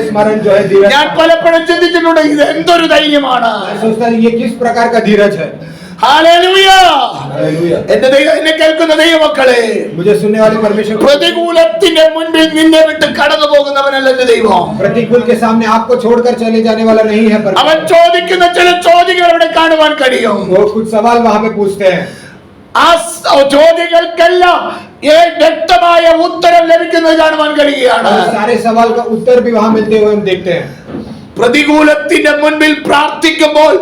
स्मरण जो है धीरज, ഞാൻ പലപ്പോഴും ചിന്തിച്ചിട്ടുണ്ട് ഇത് എന്തൊരു ധൈര്യമാണ്. मैं सोचता हूं ये किस प्रकार का धीरज है। ഹല്ലേലൂയ. हालेलुया। എന്നെ കേൾക്കുന്ന ദൈവമക്കളെ, मुझे सुनने वाले परमेश्वर, പ്രതികൂലത്തിന്റെ മുൻപിൽ നിന്നെ വിട്ട് കടന്നു പോകുന്നവനല്ല എന്റെ ദൈവം. प्रतिकूल के सामने आपको छोड़कर चले जाने वाला नहीं है അവൻ परमेश्वर। ചോദിക്കുന്ന ചില ചോദ്യങ്ങൾ അവിടെ കാണുവാൻ കഴിയും. वो कुछ सवाल वहां पे पूछते हैं, ആ ചോദ്യങ്ങൾക്കെല്ലാം വ്യക്തമായ ഉത്തരം ലഭിക്കുന്നത് കാണുവാൻ കഴിയുകയാണ്. और सारे सवाल का उत्तर भी वहां मिलते हुए हम देखते हैं। പ്രതികൂലത്തിന്റെ മുൻപിൽ പ്രാർത്ഥിക്കുമ്പോൾ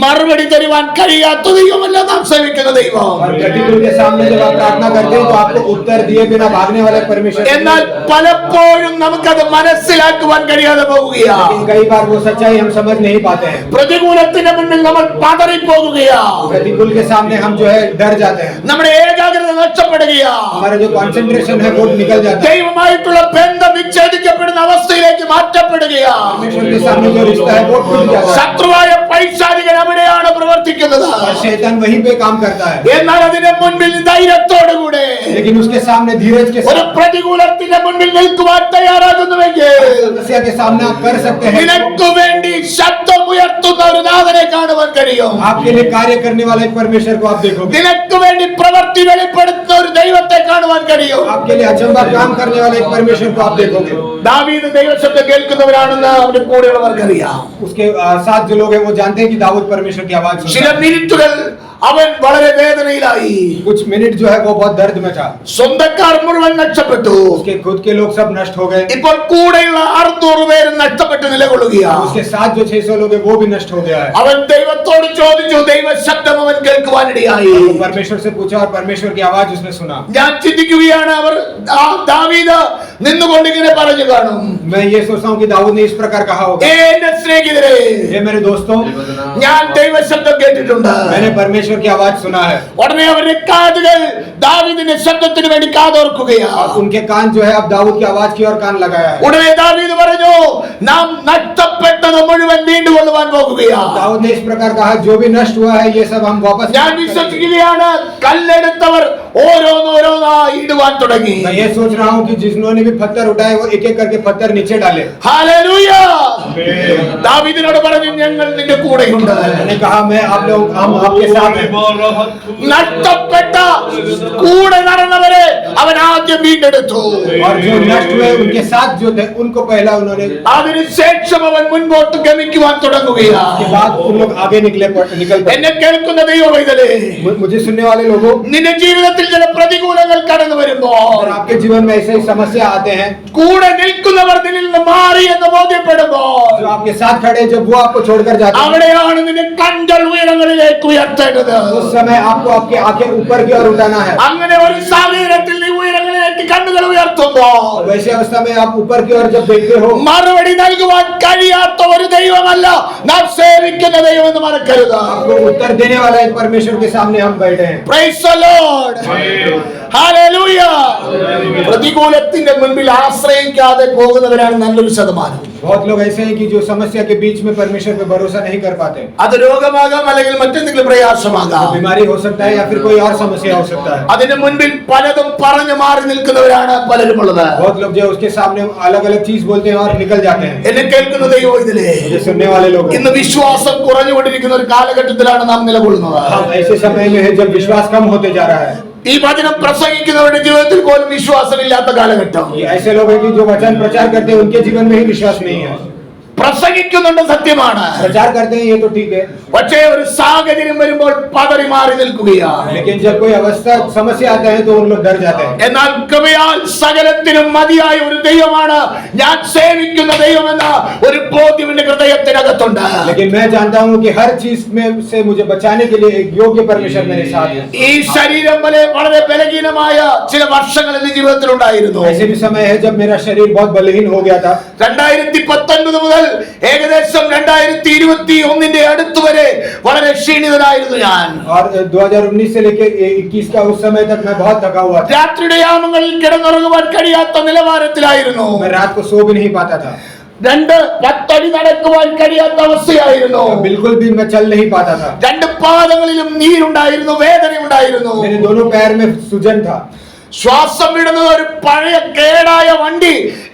മറുപടി തരുവാൻ കഴിയാത്ത ദൈവമല്ല നാം സേവിക്കുന്ന ദൈവം. और प्रतिकूल के सामने जब आप प्रार्थना करते हैं तो आपको उत्तर दिए बिना भागने वाले परमेश्वर, എന്നാൽ പലപ്പോഴും നമുക്കത് മനസ്സിലാക്കുവാൻ കഴിയാതെ പോവുകയാണ്. लेकिन कई बार वो सच्चाई हम समझ नहीं पाते हैं। പ്രതികൂലത്തിന്റെ മുൻപിൽ നമ്മൾ പതറിപ്പോകുകയാണ്. प्रतिकूल के सामने हम जो है डर जाते हैं, നമ്മുടെ ഏകാഗ്രത നഷ്ടപ്പെടുകയാണ്. हमारा जो कंसंट्रेशन है वो निकल जाता है, ദൈവമായിട്ടുള്ള ബന്ധം വിച്ഛേദിക്കപ്പെടുന്ന അവസ്ഥയിലേക്ക് മാറ്റപ്പെടുകയാണ്. परमेश्वर के सामने जो रिश्ता है वो टूट जाता है, ശത്രുവായ പൈശാചികൻ അവിടെയാണ് പ്രവർത്തിക്കുന്നത്. और शैतान वहीं पे काम करता है। എന്നാൽ അതിന്റെ മുൻപിൽ ധൈര്യത്തോടുകൂടെ लेकिन उसके सामने धीरज के ഒരു साथ പ്രതികൂലത്തിന്റെ മുൻപിൽ നിൽക്കുവാൻ തയ്യാറാകുന്നുവെങ്കിൽ समस्या के सामने आप कर सकते हैं। നിനക്ക് വേണ്ടി ശബ്ദം ഉയർത്തുന്ന ഒരു നാഥനെ കാണുവാൻ കഴിയും. आपके लिए कार्य करने वाले एक परमेश्वर को आप देखोगे, നിനക്ക് വേണ്ടി പ്രവൃത്തി വെളിപ്പെടുത്തുന്ന ഒരു ദൈവത്തെ കാണുവാൻ കഴിയും. आपके लिए अचंबा काम करने वाले एक परमेश्वर को आप देखोगे। ദാവീദ് ദൈവശബ്ദം കേൾക്കുന്നവരാണെന്ന് അവന്റെ കൂടെയുള്ളവർക്കറിയാം. उसके साथ जो लोग हैं वो जानते हैं कि दाऊद परमेश्वर की आवाज सुनता ചില है। മിനിറ്റുകൾ അവൻ വളരെ വേദനയിലായി. कुछ मिनट जो है वो बहुत दर्द में था, സ്വന്തക്കാർ മുഴുവൻ നഷ്ടപ്പെട്ടു. उसके खुद के लोग सब नष्ट हो गए, ഇപ്പോൾ കൂടെയുള്ള 600 പേരും നഷ്ടപ്പെട്ട് നിലകൊള്ളുകയാണ്. उसके साथ जो 600 लोग हैं वो भी नष्ट हो गया है। അവൻ ദൈവത്തോട് ചോദിച്ചു, ദൈവ ശബ്ദം അവൻ കേൾക്കുവാനിടയായി. वो परमेश्वर से पूछा और परमेश्वर की आवाज उसने सुना। ഞാൻ ചിന്തിക്കുകയാണ്, അവർ ദാവീദ് നിന്നുകൊണ്ട് ഇങ്ങനെ പറഞ്ഞു കാണും, मैं ये सोचता हूँ कि दाऊद ने इस प्रकार कहा होगा, എന്റെ സ്നേഹിതരെ, ये मेरे दोस्तों, ഞാൻ ദൈവ ശബ്ദം കേട്ടിട്ടുണ്ട്. मैंने परमेश्वर की आवाज सुना है। ഉടനെ അവരുടെ കാതുകൾ ദാവീദിന്റെ ശബ്ദത്തിന് വേണ്ടി കാതോർക്കുകയാണ്. और उनके कान जो है अब दाऊद की आवाज की ओर कान लगाया है। ഉടനെ ദാവീദ് പറഞ്ഞു, നാം നഷ്ടപ്പെട്ടത് മുഴുവൻ വീണ്ടുകൊള്ളുവാൻ പോകുകയാണ്. दाऊद ने इस प्रकार कहा, जो भी नष्ट हुआ है ये सब हम वापस ഞാൻ करेंगे। വിശ്വസിക്കുകയാണ്, കല്ലെടുത്തവർ ഓരോന്നോരോന്നായി ഇടുവാൻ തുടങ്ങി. मैं ये सोच रहा हूँ कि जिन्होंने भी पत्थर उठाए वो एक एक करके पत्थर नीचे डाले। ഹല്ലേലൂയ. ദാവീദിനോട് പറഞ്ഞു, ഞങ്ങൾ നിന്റെ കൂടെയുണ്ട്. मैंने कहा मैं आप लोग हम आपके साथ हैं। നഷ്ടപ്പെട്ട കൂടെ നടന്നവരെ അവൻ ആദ്യം വീണ്ടെടുത്തു. और जो नष्ट हुए उनके साथ जो थे उनको पहला उन्होंने, അതിനുശേഷം അവൻ മുൻപോട്ട് ഗമിക്കുവാൻ തുടങ്ങുകയാണ്. के बाद उन लोग आगे निकल पड़े। എന്നെ കേൾക്കുന്ന ദൈവമൈതലേ, मुझे सुनने वाले लोगों, നിന്റെ ജീവിതത്തിൽ ചില പ്രതികൂലങ്ങൾ കടന്നു വരുമ്പോൾ अगर आपके जीवन में ऐसे ही समस्या आते हैं, കൂടെ നിൽക്കുന്നവർ നിന്നിൽ നിന്ന് മാറി എന്ന് ബോധ്യപ്പെടുമ്പോൾ जो आपके साथ खड़े जब वो आपको छोड़कर जाते हैं, അവിടെയാണ് നിന്റെ കണ്ണുകൾ ഉയരങ്ങളിലേക്ക് ഉയർത്തേണ്ടത്. उस समय आपको आपकी आंखें ऊपर की ओर उठाना है। അങ്ങനെ ഒരു സാഹചര്യത്തിൽ നീ ഉയരങ്ങളിലേക്ക് കണ്ണുകൾ ഉയർത്തുമ്പോൾ वैसे अवस्था में आप ऊपर की ओर जब देखते हो, മറുപടി നൽകുവാൻ കഴിയാത്ത ഒരു ദൈവമല്ല നാം സേവിക്കുന്ന ദൈവം എന്ന് മറക്കരുത്. आपको उत्तर देने वाला एक परमेश्वर के सामने हम बैठे हैं। Praise the Lord. Hallelujah. പ്രതികൂലത്തിന്റെ മുൻപിൽ ആശ്രയിക്കാതെ പോകുന്നവരാണ് നല്ലൊരു ശതമാനം. बहुत लोग ऐसे हैं कि जो समस्या के बीच में परमेश्वर पे भरोसा नहीं कर पाते। അത് രോഗമാകാം, അല്ലെങ്കിൽ മറ്റെന്തെങ്കിലും പ്രയാസമാകാം. बीमारी हो सकता है या फिर कोई और समस्या हो सकता है। അതിന് മുൻപിൽ പലതും പറഞ്ഞു മാറി നിൽക്കുന്നവരാണ് പലരും ഉള്ളത്. बहुत लोग जो उसके सामने अलग अलग चीज बोलते हैं और निकल जाते हैं। എന്നെ കേൾക്കുന്ന ദൈവം ഇതിലെ मुझे सुनने वाले लोग, ഇന്ന് വിശ്വാസം കുറഞ്ഞുകൊണ്ടിരിക്കുന്ന ഒരു കാലഘട്ടത്തിലാണ് നാം നിലകൊള്ളുന്നത്. हम ऐसे समय में है जब विश्वास कम होते जा रहा है। ഈ വചനം പ്രസംഗിക്കുന്നവരുടെ ജീവിതത്തിൽ പോലും വിശ്വാസമില്ലാത്ത കാലഘട്ടം. ये ऐसे लोग हैं कि जो वचन प्रचार करते हैं उनके जीवन में ही विश्वास नहीं है। പ്രസംഗിക്കുന്നുണ്ട്, സത്യമാണ്. प्रचार करते हैं ये तो ठीक है, പക്ഷേ ഒരു സാഹചര്യം വരുമ്പോൾ പതറി മാറി നിൽക്കുകയാണ്. लेकिन जब कोई अवस्था समस्या आता है तो उन लोग डर जाते हैं। എന്നാൽ കൃപയാൽ സകലത്തിനും മതിയായ ഒരു ദൈവമാണ് ഞാൻ സേവിക്കുന്ന ദൈവമെന്ന ഒരു ബോധ്യം എന്റെ ഹൃദയത്തിനകത്തുണ്ട്. लेकिन मैं जानता हूँ कि हर चीज में से मुझे बचाने के लिए एक योग्य परमेश्वर मेरे साथ है। ഈ ശരീരം വളരെ ബലഹീനമായ ചില വർഷങ്ങൾ എന്റെ ജീവിതത്തിൽ ഉണ്ടായിരുന്നു. ऐसे भी समय है जब मेरा शरीर बहुत बलहीन हो गया था। 2019 മുതൽ ഏകദേശം 2021 അടുത്തുവരെ വളരെ ക്ഷീണിതനായിരുന്നു ഞാൻ. और 2019 से लेकर 21 का उस समय तक मैं बहुत थका हुआ था। രാത്രിയുടെ യാമങ്ങളിൽ കിടന്നുറങ്ങുവാൻ കഴിയാത്ത നിലവാരത്തിലായിരുന്നു. मैं रात को सो भी नहीं पाता था। 10 അടി നടക്കുവാൻ കഴിയാത്ത അവസ്ഥയായിരുന്നു. बिल्कुल भी मैं चल नहीं पाता था। 2 പാദങ്ങളിലും നീരുണ്ടായിരുന്നു, വേദനയുണ്ടായിരുന്നു. मेरे दोनों पैर में सूजन था। ശ്വാസം വിടുന്നത് ഒരു പഴയ കേടായ വണ്ടി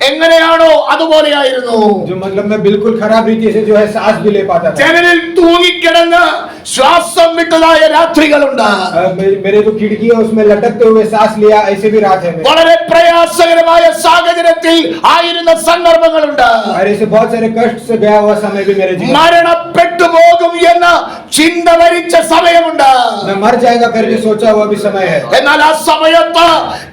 എങ്ങനെയാണോ അതുപോലെയായിരുന്നു. जो मतलब मैं बिल्कुल खराब रीति से जो है सांस भी ले पाता था। ജനലിൽ തൂങ്ങിക്കിടന്ന് ശ്വാസം വിട്ടതായ രാത്രികളുണ്ട്. मेरे जो खिड़की है उसमें लटकते हुए सांस लिया, ऐसे भी रात है। വളരെ പ്രയാസകരമായ സാഹചര്യത്തിൽ ആയിരുന്ന സന്ദർഭങ്ങളുണ്ട്. और ऐसे बहुत सारे कष्ट से गया हुआ समय भी मेरे जीवन। മരണപ്പെട്ടു പോകും എന്ന് ചിന്ത വരിച്ച സമയമുണ്ട്. मैं मर जाएगा करके सोचा हुआ भी समय है। എന്നാൽ ആ സമയത്ത്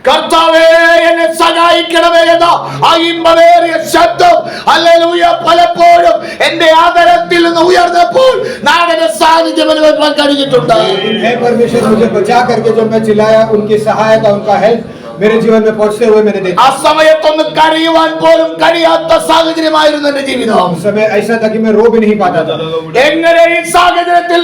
കർത്താവേ എന്നെ സഹായിക്കണമേ എന്ന ആ ഇമ്പമേറിയ ശബ്ദം ഹല്ലേലൂയ പലപ്പോഴും എന്റെ ആദരത്തിൽ നിന്ന് ഉയർന്നപ്പോൾ നാഥന്റെ സാന്നിധ്യം അനുഭവിക്കാൻ കഴിഞ്ഞിട്ടുണ്ട്. हे परमेश्वर मुझे बचा करके जब मैं चिल्लाया, उनकी सहायता, उनका हेल्प मेरे जीवन में पहुंचते हुए मैंने देखा। ആ സമയത്തൊന്ന് കരയുവാൻ പോലും കഴിയാത്ത സാഹചര്യമായിരുന്നു എന്റെ ജീവിതം. उस समय ऐसा था कि मैं रो भी नहीं पाता था। എങ്ങനെ ഈ സാഹചര്യത്തിൽ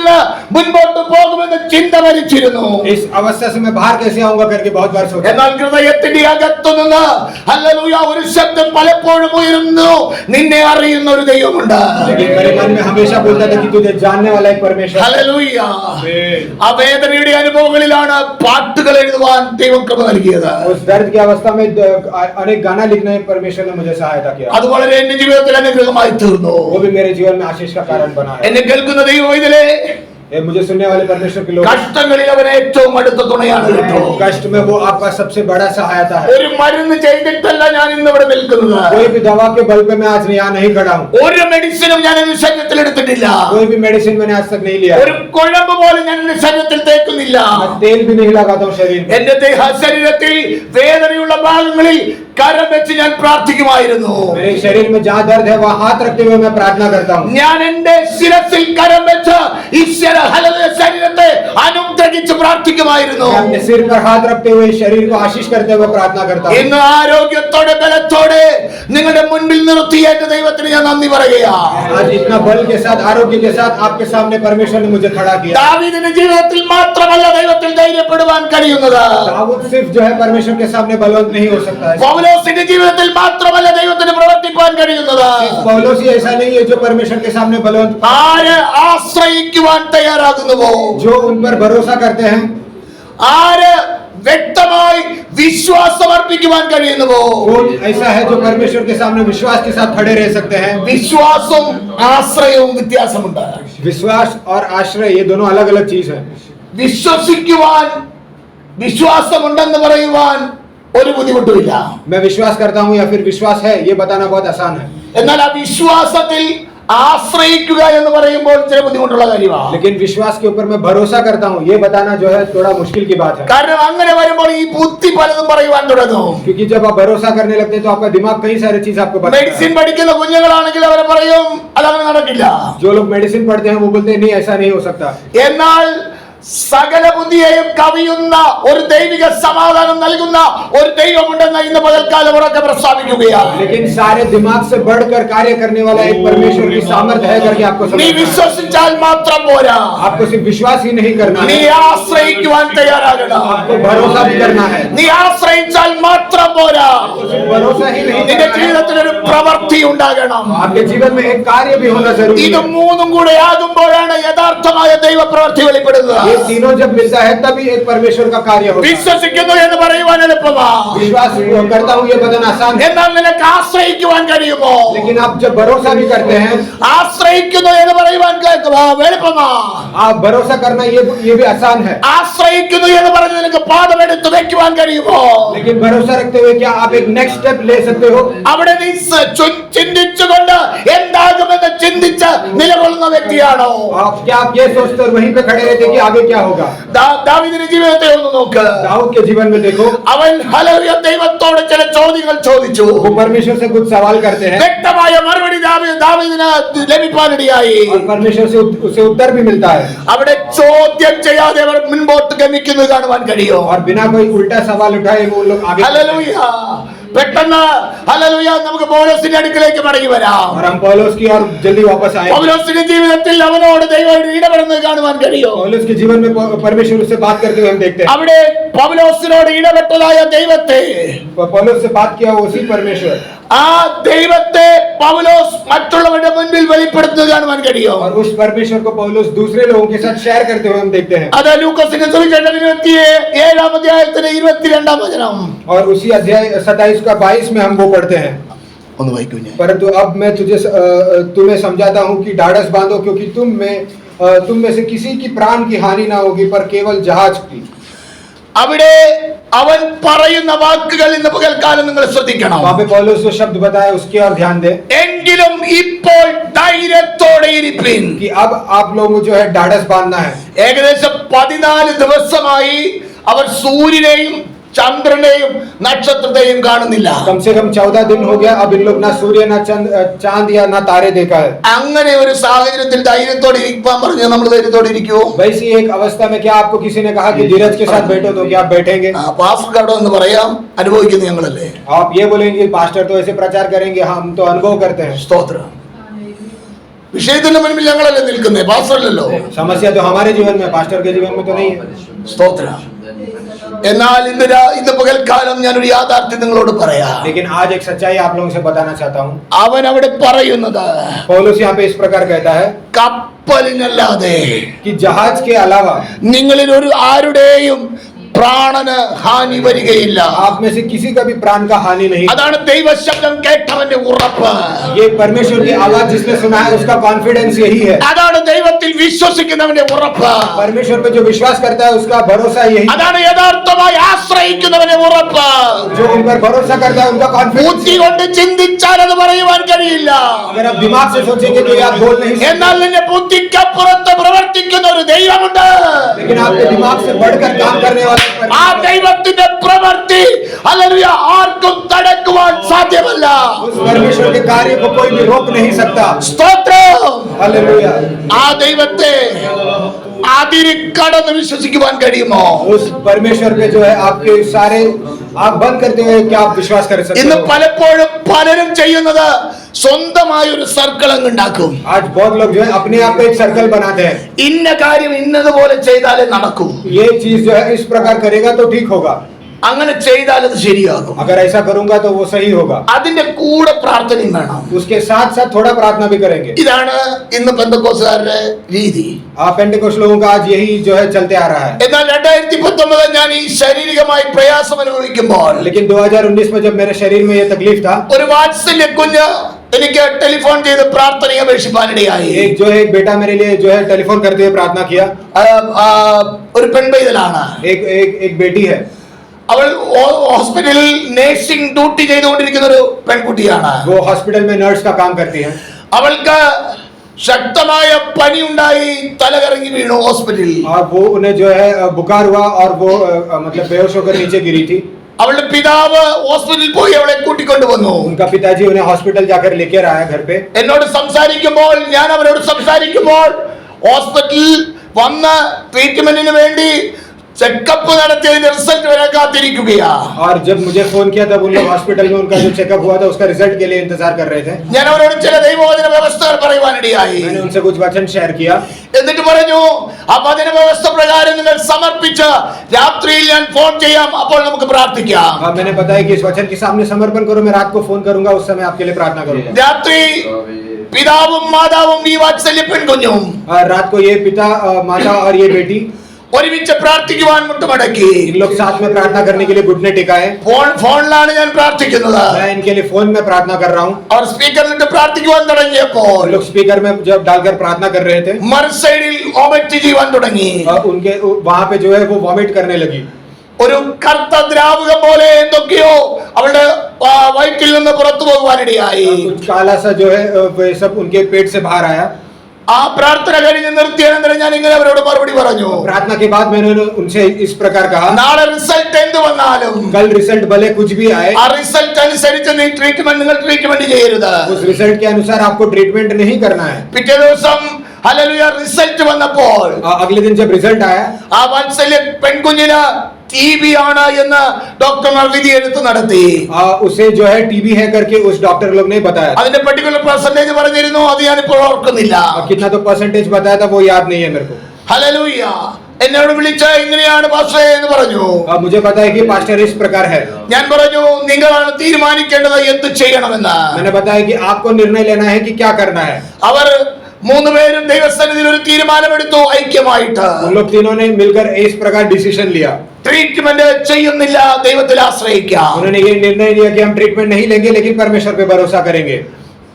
മുൻപോട്ട് പോകുമെന്ന് ചിന്ത വരിച്ചിരുന്നു. इस अवस्था से मैं बाहर कैसे आऊंगा करके बहुत बार सोचा। എന്നാൽ ഹൃദയത്തിന്റെ അകത്തു നിന്ന് ഹല്ലേലൂയ ഒരു ശബ്ദം പലപ്പോഴും ഉയരുന്നു, നിന്നെ അറിയുന്ന ഒരു ദൈവമുണ്ട്. लेकिन मेरे मन में हमेशा बोलता था कि तुझे जानने वाला एक परमेश्वर। ഹല്ലേലൂയ. ആ വേദനയുടെ അനുഭവങ്ങളിലാണ് പാട്ടുകൾ എഴുതുവാൻ ദൈവം കൃപ നൽകിയത്. उस दर्द की अवस्था में अनेक गाना लिखने में परमेश्वर ने मुझे सहायता किया। അത് വളരെ എന്റെ ജീവിതത്തിൽ അനുഗ്രഹമായി തീർന്നു. वो भी मेरे जीवन में आशीष का कारण बना है। എന്നെ കേൾക്കുന്ന ദൈവം ഇതിലെ ये मुझे सुनने वाले परमेश्वर के लोग, കഷ്ടങ്ങളിൽ അവൻ ഏറ്റവും അടുത്ത തുണയാണ് കേട്ടോ. कष्ट में वो आपका सबसे बड़ा सहायता है। ഒരു മരുന്ന് ചെയ്തിട്ടല്ല ഞാൻ ഇന്ന് ഇവിടെ നിൽക്കുന്നത്. कोई भी दवा के बल पे मैं आज यहाँ नहीं खड़ा हूँ। ഒരു മെഡിസിനും ഞാൻ എന്റെ ശരീരത്തിൽ എടുത്തിട്ടില്ല. कोई भी मेडिसिन मैंने आज तक नहीं लिया। ഒരു കുഴമ്പ് പോലും ഞാൻ എന്റെ ശരീരത്തിൽ തേക്കുന്നില്ല. मैं तेल भी नहीं लगाता हूँ शरीर में। എന്റെ ശരീരത്തിൽ വേദനയുള്ള ഭാഗങ്ങളിൽ കരം വെച്ച് ഞാൻ പ്രാർത്ഥിക്കുമായിരുന്നു. मेरे शरीर में जहाँ दर्द है वहाँ हाथ रखते हुए मैं प्रार्थना करता हूँ। ഞാൻ എന്റെ ശിരസിൽ കരം വെച്ച് ഈശ്വര ഹല്ലേലൂയ ശരീരത്തെ അനുഗ്രഹിച്ച് പ്രാർത്ഥിക്കുമായിരുന്നു. मैं अपने सिर पर हाथ रखते हुए शरीर को आशीष करते हुए प्रार्थना करता हूँ। ഇന്ന് ആരോഗ്യത്തോടെ ബലത്തോടെ നിങ്ങളുടെ മുൻപിൽ നിർത്തി എന്റെ ദൈവത്തിന് ഞാൻ നന്ദി പറയുകയാണ്. आज इतना बल के साथ, आरोग्य के साथ आपके सामने परमेश्वर ने मुझे खड़ा किया। ദാവീദിന്റെ ജീവിതത്തിൽ മാത്രമല്ല ദൈവത്തിൽ ധൈര്യപ്പെടുവാൻ കഴിയുന്നത്. दाऊद सिर्फ जो है परमेश्वर के सामने बलवंत नहीं हो सकता है। പൗലോസിന്റെ ജീവിതത്തിൽ മാത്രമല്ല ദൈവത്തിന് പ്രവർത്തിക്കാൻ കഴിയുന്നത്. पौलुस ही ऐसा नहीं है जो परमेश्वर के सामने बलवंत, ആര് ആശ്രയിക്കുവാൻ തയ്യാറാകുന്നുവോ, जो उन पर भरोसा करते हैं, ആര് വ്യക്തമായി വിശ്വാസം അർപ്പിക്കുവാൻ കഴിയുന്നുവോ, कौन ऐसा है जो परमेश्वर के सामने विश्वास के साथ खड़े रह सकते हैं। വിശ്വാസവും ആശ്രയവും വ്യത്യാസമുണ്ട്. विश्वास और आश्रय ये दोनों अलग अलग चीज है। വിശ്വസിക്കുവാൻ, വിശ്വാസമുണ്ടെന്ന് പറയുവാൻ ഒരു ബുദ്ധിമുട്ടുമില്ല. मैं विश्वास करता हूँ या फिर विश्वास है, ये बताना बहुत आसान है। എന്നാൽ ആ വിശ്വാസത്തിൽ ആശ്രയിക്കുക എന്ന് പറയുമ്പോൾ ചില ബുദ്ധിമുട്ടുള്ള കാര്യമാണ്. लेकिन विश्वास के ऊपर मैं भरोसा करता हूँ, ये बताना जो है थोड़ा मुश्किल की बात है। കാരണം അങ്ങനെ വരുമ്പോൾ ഈ ബുദ്ധി പലതും പറയുവാൻ തുടങ്ങും. क्योंकि जब आप भरोसा करने लगते हैं तो आपका दिमाग कई सारी चीज आपको बताता മെഡിസിൻ है। പഠിക്കുന്ന കുഞ്ഞുങ്ങളാണെങ്കിൽ അവർ പറയും അതങ്ങനെ നടക്കില്ല. जो लोग मेडिसिन पढ़ते हैं वो बोलते हैं नहीं, ऐसा नहीं हो सकता। എന്നാൽ സകല ബുദ്ധിയെയും കവിയുന്ന ഒരു ദൈവിക സമാധാനം നൽകുന്ന ഒരു ദൈവമുണ്ടെന്ന് ഇന്ന് പകൽക്കാലം ഉറക്കെ പ്രസ്താവിക്കുകയാണ്. लेकिन सारे दिमाग से बढ़कर कार्य करने वाला एक परमेश्वर की सामर्थ्य है करके आपको നീ समझना है। വിശ്വസിച്ചാൽ മാത്രം പോരാ, आपको सिर्फ विश्वास ही नहीं करना നീ है, ആശ്രയിക്കുവാൻ തയ്യാറാകണം. आपको भरोसा भी करना है। നീ ആശ്രയിച്ചാൽ മാത്രം പോരാ, सिर्फ भरोसा ही नहीं നിന്റെ करना है, ജീവിതത്തിൽ ഒരു പ്രവൃത്തി ഉണ്ടാകണം. आपके जीवन में एक कार्य भी होना जरूरी ഇത് है। മൂന്നും കൂടെ ആകുമ്പോഴാണ് യഥാർത്ഥമായ ദൈവപ്രവൃത്തി വെളിപ്പെടുന്നത്. ये तीनों जब मिलता है तभी एक परमेश्वर का कार्य होता है। വിശ്വസിക്കുന്നു എന്ന് പറയുവാൻ എളുപ്പമാ, विश्वास करता हूँ ये बताना आसान है, എന്നാൽ നിനക്ക് ആശ്രയിക്കുവാൻ കഴിയുമോ? लेकिन आप जब भरोसा भी करते हैं, ആശ്രയിക്കുന്നു എന്ന് പറയുവാൻ എളുപ്പമാ, आप भरोसा करना ये भी आसान है। ആശ്രയിക്കുന്നു എന്ന് പറഞ്ഞ് നിനക്ക് പാഠമെടുത്ത് വെക്കുവാൻ കഴിയുമോ? लेकिन भरोसा रखते हुए क्या आप एक नेक्स्ट स्टेप ले सकते हो? അവിടെ നീ ചിന്തിച്ചുകൊണ്ട് എന്താകുമെന്ന് ചിന്തിച്ച് നിലകൊള്ളുന്ന വ്യക്തിയാണോ? क्या आप ये सोचते और वहीं पे खड़े रहते कि आगे क्या होगा? ദാവീദിന്റെ ജീവിതത്തെ ഒന്ന് നോക്ക്. दाऊद के जीवन में देखो, അവൻ ഹല്ലേലൂയ ദൈവത്തോട് ചില ചോദ്യങ്ങൾ ചോദിച്ചു. वो परमेश्वर से कुछ सवाल करते हैं വ്യക്തമായ മറുപടി ദാവീദിന് ലഭിക്കാനിടയായി. और परमेश्वर से उसे उत्तर भी मिलता है। അവിടെ ചോദ്യം ചെയ്യാതെ അവർ മുൻപോട്ട് ഗമിക്കുന്നത് കാണുവാൻ കഴിയും. और बिना कोई उल्टा सवाल उठाए वो लोग आगे। ഹല്ലേലൂയ. പെട്ടെന്ന് ഹല്ലേലൂയ നമുക്ക് പൗലോസിന്റെ അടുക്കലേക്ക് മടങ്ങി വരാം. और हम पौलुस की और जल्दी वापस आए। പൗലോസിന്റെ ജീവിതത്തിൽ അവനോട് ദൈവം ഇടപെടുന്നത് കാണുവാൻ കഴിയും. पौलुस के जीवन में परमेश्वर उससे बात करते हुए हम देखते हैं। അവിടെ പൗലോസിനോട് ഇടപെട്ടതായ ദൈവത്തെ, पौलुस से बात किया उसी परमेश्वर, ആ ദൈവത്തെ പൗലോസ് മറ്റുള്ളവരുടെ മുൻപിൽ വെളിപ്പെടുത്തുന്നത് കാണുവാൻ കഴിയും. और उस परमेश्वर को पौलुस दूसरे लोगों के साथ शेयर करते हुए हम देखते हैं। അത് ലൂക്കോസിന്റെ സുവിശേഷം 27-ാം അധ്യായത്തിലെ 22-ാം വചനം. और उसी अध्याय 27 का 22 में हम वो पढ़ते हैं। ഒന്ന് വായിക്കൂ ഞാൻ. परंतु अब मैं तुम्हें समझाता हूँ कि ढाढ़स बांधो, क्योंकि तुम में से किसी की प्राण की हानि ना होगी, पर केवल जहाज की। അവിടെ അവൻ പറയുന്ന വാക്കുകൾ ഇന്ന് പകൽക്കാലം നിങ്ങൾ ശ്രദ്ധിക്കണം. वहाँ पे पौलुस जो शब्द बताया उसकी और ध्यान दे, എങ്കിലും ഇപ്പോൾ ധൈര്യത്തോടെ ഇരിപ്പിൻ. कि अब आप लोगों को जो है ढाढ़स बांधना है. ഏകദേശം 14 ദിവസമായി അവർ സൂര്യനെയും ചന്ദ്രനെയും നക്ഷത്രത്തെയും കാണുന്നില്ല. कम से कम 14 दिन हो गया, अब इन लोग ना सूर्य ना चांद या ना तारे देखा है. അങ്ങനെ ഒരു സാഹചര്യത്തിൽ ധൈര്യത്തോടെ ഇരിക്കാൻ പറഞ്ഞാൽ നമ്മൾ ധൈര്യത്തോടെ ഇരിക്കുമോ? वैसी एक अवस्था में क्या आपको किसी ने कहा कि धीरज के साथ बैठो, तो क्या आप बैठेंगे? പാസ്റ്റർക്ക് അവിടെ എന്ന് പറയാം, അനുഭവിക്കുന്നത് ഞങ്ങളല്ലേ. आप ये बोलेंगे पास्टर तो ऐसे प्रचार करेंगे, हम तो अनुभव करते हैं. സ്തോത്രം. വിഷയത്തിന്റെ മുൻപിൽ ഞങ്ങളല്ലേ നിൽക്കുന്നത്, പാസ്റ്ററല്ലല്ലോ. समस्या तो हमारे जीवन में, पास्टर के जीवन में तो नहीं है. സ്തോത്രം. എന്നാൽ ഇന്ന് പകൽക്കാലം ഞാനൊരു യാഥാർത്ഥ്യം നിങ്ങളോട് പറയാം. लेकिन आज एक सच्चाई आप लोगों से बताना चाहता हूँ. അവൻ അവിടെ പറയുന്നത്, पौलुस यहाँ पे इस प्रकार कहता है കപ്പലിനല്ലാതെ कि जहाज के अलावा നിങ്ങളിൽ ഒരു ആരുടെയും പ്രാണന് ഹാനി വരികയില്ല. आप में से किसी का भी प्राण का हानि नहीं. അതാണ് ദൈവശബ്ദം കേട്ടവന്റെ ഉറപ്പ്. ये परमेश्वर की आवाज जिसने सुना है उसका कॉन्फिडेंस यही है. അതാണ് ദൈവത്തിൽ വിശ്വസിക്കുന്നവന്റെ ഉറപ്പ്. परमेश्वर पे जो विश्वास करता है उसका भरोसा यही. അതാണ് യഥാർത്ഥമായി ആശ്രയിക്കുന്നവന്റെ ഉറപ്പ്. जो उन पर भरोसा करता है उनका कॉन्फिडेंस. ബുദ്ധി കൊണ്ട് ചിന്തിച്ചാൽ അത് പറയുവാൻ കഴിയില്ല. अगर आप दिमाग से सोचेंगे तो ये आप बोल नहीं सकते. എന്നാൽ നിന്റെ ബുദ്ധിക്കപ്പുറത്ത് പ്രവർത്തിക്കുന്ന ഒരു ദൈവമുണ്ട്. लेकिन आपके दिमाग से बढ़कर काम करने वाला ആ ദൈവത്തിന്റെ പ്രവൃത്തി ഹല്ലേലൂയ ആർക്കും തടക്കുവാൻ സാധ്യമല്ല. उस परमेश्वर के कार्य को कोई भी रोक नहीं सकता. സ്തോത്രം. हालेलुया. ആ ദൈവത്തെ അതിര് കടന്ന് വിശ്വസിക്കുവാൻ കഴിയുമോ? उस परमेश्वर पे जो है आपके सारे आप बंद करते हुए क्या आप विश्वास कर सकते ഇന്ന് हो? പലപ്പോഴും പലരും ചെയ്യുന്നത് സ്വന്തമായ ഒരു സർക്കിൾ അങ്ങ് ഉണ്ടാക്കും. आज बहुत लोग जो है अपने आप पे एक सर्कल बनाते हैं. ഇന്ന കാര്യം ഇന്നതുപോലെ ചെയ്താലേ നടക്കൂ. ये चीज जो है इस प्रकार करेगा तो ठीक होगा, അങ്ങനെ ചെയ്താൽ അത് ശരിയാകും. अगर ऐसा करूंगा तो वो सही होगा. അതിന്റെ കൂടെ പ്രാർത്ഥനയും വേണം. उसके साथ साथ थोड़ा प्रार्थना भी करेंगे. ഇതാണ് ഇന്ന് പെന്തക്കോസ്തുകാരുടെ രീതി. पेंटेकोस्ट लोगों का आज यही जो है चलते आ रहा है. എന്നാൽ 2019 ഞാൻ ഈ ശാരീരികമായി പ്രയാസം അനുഭവിക്കുമ്പോൾ, लेकिन 2019 में जब मेरे शरीर में ये तकलीफ था, ഒരു വാത്സല്യ കുഞ്ഞ് എനിക്ക് ടെലിഫോൺ ചെയ്ത് പ്രാർത്ഥന അപേക്ഷിപ്പാനിടയായി. एक जो है एक बेटा मेरे लिए जो है टेलीफोन करते हुए प्रार्थना किया. ഒരു പെൺപൈതലാണ്, एक बेटी है. അവൾ ഹോസ്പിറ്റലിൽ നേഴ്സിംഗ് ഡ്യൂട്ടി ചെയ്തുകൊണ്ടിരിക്കുന്ന ഒരു പെൺകുട്ടിയാണ്. वो हॉस्पिटल में नर्स का काम करती है. അവൾക്ക് ശക്തമായ പനി ഉണ്ടായി, തലകറങ്ങി വീണു ഹോസ്പിറ്റലിൽ. और वो उन्हें जो है बुखार हुआ और वो मतलब बेहोश होकर नीचे गिरी थी. അവളുടെ പിതാവ് ഹോസ്പിറ്റലിൽ പോയി അവളെ കൂട്ടിക്കൊണ്ടു വന്നു. उनका पिताजी उन्हें हॉस्पिटल जाकर लेकर आया घर पे. എന്നോട് സംസാരിക്കുമ്പോൾ, ഞാൻ അവരോട് സംസാരിക്കുമ്പോൾ ഹോസ്പിറ്റലിൽ വന്ന ട്രീറ്റ്മെന്റിന് വേണ്ടി ചെക്കപ്പ് നടത്തിയതിന്റെ റിസൾട്ട് വരെ കാത്തിരിക്കുകയാ. और जब मुझे फोन किया तब उन लोग हॉस्पिटल में उनका जो चेकअप हुआ था उसका रिजल्ट के लिए इंतजार कर रहे थे. ഞാൻ അവരോട് ചില ദൈവവചന വ്യവസ്ഥകൾ പറയുവാനിടയായി. मैंने उनसे कुछ वचन शेयर किया. എന്നിട്ട് പറഞ്ഞു, ആ വചന വ്യവസ്ഥ പ്രകാരം നിങ്ങൾ സമർപ്പിച്ച് രാത്രിയിൽ ഞാൻ ഫോൺ ചെയ്യാം, അപ്പോൾ നമുക്ക് പ്രാർത്ഥിക്കാം. मैंने बताया कि इस वचन के सामने समर्पण करो, मैं रात को फोन करूंगा, उस समय आपके लिए प्रार्थना करूंगा. രാത്രി പിതാവും മാതാവും ഈ വാത്സല്യ പെൺകുഞ്ഞും रात को ये पिता माता और ये बेटी ഒരുമിച്ച് പ്രാർത്ഥിക്കുവാൻ മുട്ടുമടക്കി. इन लोग साथ में प्रार्थना करने के लिए घुटने टिकाए. ഫോണിലാണ് ഞാൻ പ്രാർത്ഥിക്കുന്നത്. मैं इनके लिए फोन में प्रार्थना कर रहा हूँ. അവർ സ്പീക്കറിലിട്ട് പ്രാർത്ഥിക്കുവാൻ തുടങ്ങിയപ്പോൾ लोग स्पीकर में जब डालकर प्रार्थना कर रहे थे, മറു സൈഡിൽ വോമിറ്റ് ചെയ്യുവാൻ തുടങ്ങി. उनके वहां पे जो है वो वॉमिट करने लगी. ഒരു കറുത്ത ദ്രാവകം പോലെ എന്തൊക്കെയോ അവളുടെ വയറ്റിൽ നിന്ന് പുറത്തു പോകുവാനിടയായി. कुछ काला सा जो है वो सब उनके पेट से बाहर आया. ആ പ്രാർത്ഥന കഴിഞ്ഞ് നിർത്തിയനന്തരം ഞാൻ ഇങ്ങനെ അവരോട് മറുപടി പറഞ്ഞു. प्रार्थना के बाद मैंने उनसे इस प्रकार कहा, നാളെ റിസൾട്ട് എന്ത് വന്നാലും, कल रिजल्ट भले कुछ भी आए, ആ റിസൾട്ട് അനുസരിച്ച് നിങ്ങൾ ട്രീറ്റ്മെന്റ് ചെയ്യരുത്. उस रिजल्ट के अनुसार आपको ट्रीटमेंट नहीं करना है. പിറ്റേ ദിവസം ഹല്ലേലൂയ റിസൾട്ട് വന്നപ്പോൾ अगले दिन जब रिजल्ट आया, ആ വാത്സല്യ പെൺകുഞ്ഞിന് TB ആണ് എന്ന് ഡോക്ടർമാർ വിധി എഴുത്ത് നടത്തി. उसे जो है टीबी है करके उस डॉक्टर लोग ने बताया. അതിന്റെ പർട്ടിക്കുലർ പെർസെന്റേജ് പറഞ്ഞിരുന്നു, അത് ഞാൻ ഇപ്പോൾ ഓർക്കുന്നില്ല. कितना तो परसेंटेज बताया था वो याद नहीं है मेरे को. ഹല്ലേലൂയ. എന്നോട് വിളിച്ച ഇങ്ങനെയാണ് പാസ്റ്ററേ എന്ന് പറഞ്ഞു. मुझे पता है कि पास्टर इस प्रकार है. ഞാൻ പറഞ്ഞു, നിങ്ങളാണ് തീരുമാനിക്കേണ്ടത് എന്ത് ചെയ്യണമെന്ന്. मैंने बताया कि आपको निर्णय लेना है कि क्या करना है. അവർ മൂന്നുപേരും ദൈവസന്നിധിയിൽ ഒരു തീരുമാനമെടുത്തു ഐക്യമായിട്ട്. उन लोग तीनों ने मिलकर इस प्रकार डिसीजन लिया. ട്രീറ്റ്മെന്റ് ചെയ്യുന്നില്ല, ദൈവത്തിൽ ആശ്രയിക്കാം. उन्होंने ये निर्णय लिया कि हम ट्रीटमेंट नहीं लेंगे लेकिन परमेश्वर पे भरोसा करेंगे.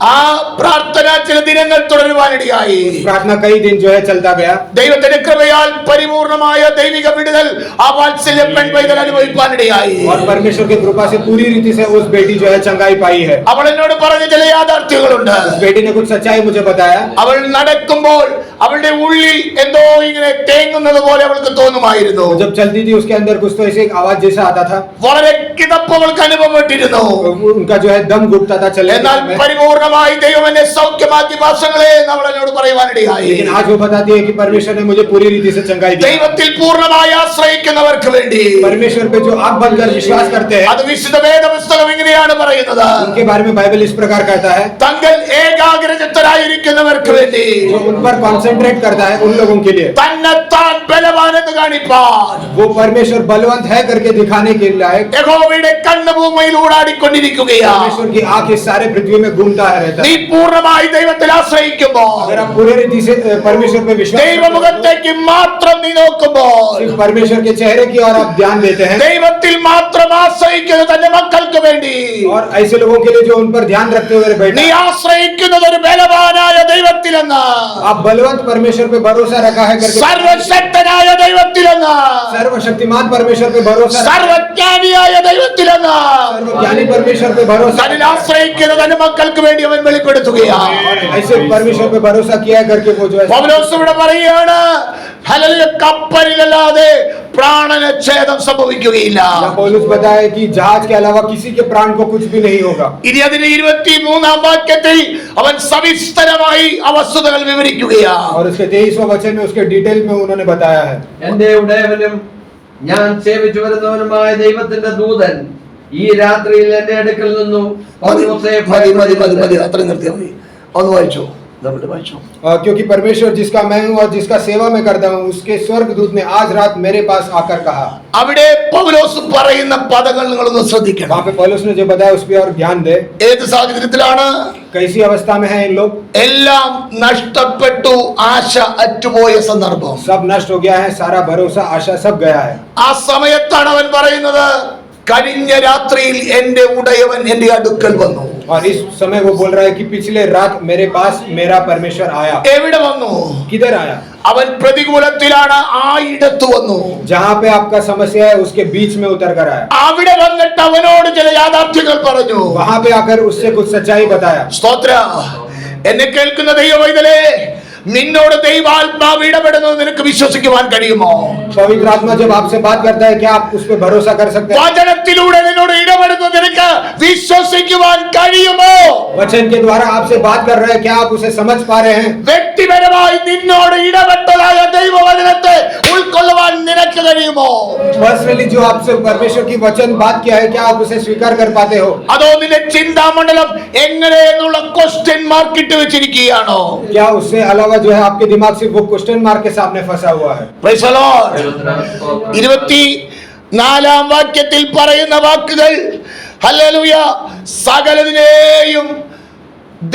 ആ പ്രാർത്ഥന ചില ദിനങ്ങൾ തുടരുവാനിടയായി. प्रार्थना कई दिन जो है चलता गया. ദൈവത്തിന്റെ കൃപയാൽ പരിപൂർണമായ ദൈവിക വിടുതൽ ആ വാത്സല്യ പെൺപൈതൽ അനുഭവിക്കാനിടയായി. और परमेश्वर की कृपा से पूरी रीति से उस बेटी जो है चंगाई पाई है. അവൾ എന്നോട് പറഞ്ഞ ചില യാഥാർത്ഥ്യങ്ങളുണ്ട്. उस बेटी ने कुछ सच्चाई मुझे बताया. അവൾ നടക്കുമ്പോൾ അവളുടെ ഉള്ളിൽ എന്തോ ഇങ്ങനെ തേങ്ങുന്നത് പോലെ അവൾക്ക് തോന്നുമായിരുന്നു. जब चलती थी उसके अंदर कुछ तो ऐसे एक आवाज जैसा आता था. വളരെ കിതപ്പ് അവൾക്ക് അനുഭവപ്പെട്ടിരുന്നു. उनका जो है दम घुटता था चलने എന്നാൽ में. പരിപൂർണമായി ദൈവം എന്നെ സൗഖ്യമാക്കി ഭാഷങ്ങളെ നമ്മൾ എന്നോട് പറയുവാനിടയായി. लेकिन आज वो बताती है कि परमेश्वर ने मुझे पूरी रीति से चंगाई दी. ദൈവത്തിൽ പൂർണ്ണമായി ആശ്രയിക്കുന്നവർക്ക് വേണ്ടി परमेश्वर पे जो आंख बंद कर विश्वास करते हैं, അത് വിശുദ്ധ വേദപുസ്തകം ഇങ്ങനെയാണ് പറയുന്നത്. उनके बारे में बाइबल इस प्रकार कहता है. തങ്ങൾ ഏകാഗ്രചിത്തരായിരിക്കുന്നവർക്ക് വേണ്ടി, जो उन पर कॉन्सेंट्रेट करता है उन लोगों के लिए, തന്നെത്താൻ ബലവാനെന്ന് കാണിപ്പാൻ वो परमेश्वर बलवंत है करके दिखाने के लायक യഹോവയുടെ കണ്ണ് ഭൂമിയിൽ ഊടാടിക്കൊണ്ടിരിക്കുകയാണ്. परमेश्वर की आंख इस सारे पृथ्वी में घूमता है रहता നീ है. പൂർണ്ണമായി ദൈവത്തിൽ ആശ്രയിക്കുമ്പോൾ, अगर आप पूरी रीति से परमेश्वर पे विश्वास करते हैं, ദൈവമുഖത്തേക്ക് മാത്രം നീ നോക്കുമ്പോൾ, सिर्फ परमेश्वर के चेहरे की ओर आप ध्यान देते हैं, ദൈവത്തിൽ മാത്രം ആശ്രയിക്കുന്ന തന്റെ മക്കൾക്ക് വേണ്ടി और ऐसे लोगों के लिए जो उन पर ध्यान रखते हुए നീ बैठे, ആശ്രയിക്കുന്നത് ഒരു ബലവാനായ ദൈവത്തിലെന്ന്, आप बलवंत परमेश्वर पे भरोसा रखा है करके, സർവശക്തനായ ദൈവത്തിലെന്ന്, सर्वशक्तिमान परमेश्वर पे भरोसा रखा है, സർവജ്ഞാനിയായ ദൈവത്തിലെന്ന്, सर्वज्ञानी परमेश्वर पे भरोसा, തന്നിൽ ആശ്രയിക്കുന്ന തന്റെ മക്കൾക്ക് വേണ്ടി അവൻ വെളിപ്പെടുത്തുകയാണ്. ऐसे परमेश्वर पे भरोसा किया करके वो जो है, പൗലോസ് ഇവിടെ പറയുകയാണ്, ഹല്ലേലൂയ, കപ്പലിലല്ലാതെ പ്രാണനച്ഛേദം സംഭവിക്കുകയില്ല. पौलुस बताया कि जहाज के अलावा किसी के प्राण को कुछ भी नहीं होगा. ഇനി അതിന്റെ 23-ാം വാക്യത്തിൽ അവൻ സവിസ്തരമായി ആ വസ്തുതകൾ വിവരിക്കുകയാണ്. और उसके 23वें वचन में उसके डिटेल में उन्होंने बताया है. എന്റെ ഉടയവനും ഞാൻ സേവിച്ചു വരുന്നവനുമായ ദൈവത്തിന്റെ ദൂതൻ ഈ രാത്രിയിൽ എന്റെ അടുക്കൽ നിന്നു പൗലോസെ അത്ര നിർത്തിയാൽ മതി. ഒന്ന് വായിച്ചോ, നമ്മൾ വായിച്ചോ. क्योंकि परमेश्वर जिसका मैं हूँ और जिसका सेवा मैं करता हूँ, उसके स्वर्गदूत ने आज रात मेरे पास आकर कहा. അവിടെ പൗലോസ് പറയുന്ന പദങ്ങൾ നിങ്ങളൊന്ന് ശ്രദ്ധിക്കണം. वहाँ पे पौलुस ने जो बताया उस पर और ध्यान दे. ഏത് സാഹചര്യത്തിലാണ്? कैसी अवस्था में है इन लोग? എല്ലാം നഷ്ടപ്പെട്ടു, ആശ അറ്റുപോയ സന്ദർഭം. सब नष्ट हो गया है, सारा भरोसा आशा सब गया है. ആ സമയത്താണ് അവൻ പറയുന്നത്, കഴിഞ്ഞ രാത്രിയിൽ എന്റെ ഉടയവൻ എന്റെ അടുക്കൽ വന്നു. और इस समय वो बोल रहा है कि पिछले रात मेरे पास मेरा परमेश्वर आया. എവിടെ വന്നു? किधर आया? അവൻ പ്രതികൂലത്തിലാണ്, ആ ഇടത്ത് വന്നു. जहाँ पे आपका समस्या है उसके बीच में उतर कर आया. അവിടെ വന്നിട്ട് അവനോട് ചില യാഥാർത്ഥ്യങ്ങൾ പറഞ്ഞു. वहाँ पे आकर उससे कुछ सच्चाई बताया. സ്തോത്ര. എന്നെ കേൾക്കുന്ന ദൈവവൈതലേ, നിന്നോട് ദൈവാത്മാവ് ഇടപെടുന്നത് നിനക്ക് വിശ്വസിക്കുവാൻ കഴിയുമോ? पवित्र आत्मा जब आपसे बात करता है, क्या आप उस पे भरोसा कर सकते हैं? വചനത്തിലൂടെ നിന്നോട് ഇടപെടുന്നത് നിനക്ക് വിശ്വസിക്കുവാൻ കഴിയുമോ? वचन के द्वारा आपसे बात कर रहे हैं, क्या आप उसे समझ पा रहे हैं? വ്യക്തിപരമായി നിന്നോട് ഇടപെട്ടതായ ദൈവവചനത്തെ ഉൾക്കൊള്ളുവാൻ നിനക്ക് കഴിയുമോ? पर्सनली जो आपसे परमेश्वर की वचन बात किया है, क्या आप उसे स्वीकार कर पाते हो? അതോ നിന്റെ ചിന്താമണ്ഡലം എങ്ങനെ എന്നുള്ള ക്വസ്റ്റ്യൻ മാർക്ക് ഇട്ട് വെച്ചിരിക്കുകയാണോ? क्या उससे अलावा जो है आपके दिमाग से वो क्वेश्चन मार्क के सामने फंसा हुआ है? Praise the Lord. 24-ാം വാക്യത്തിൽ പറയുന്ന വാക്കുകൾ, ഹല്ലേലൂയ, സകലതിനെയും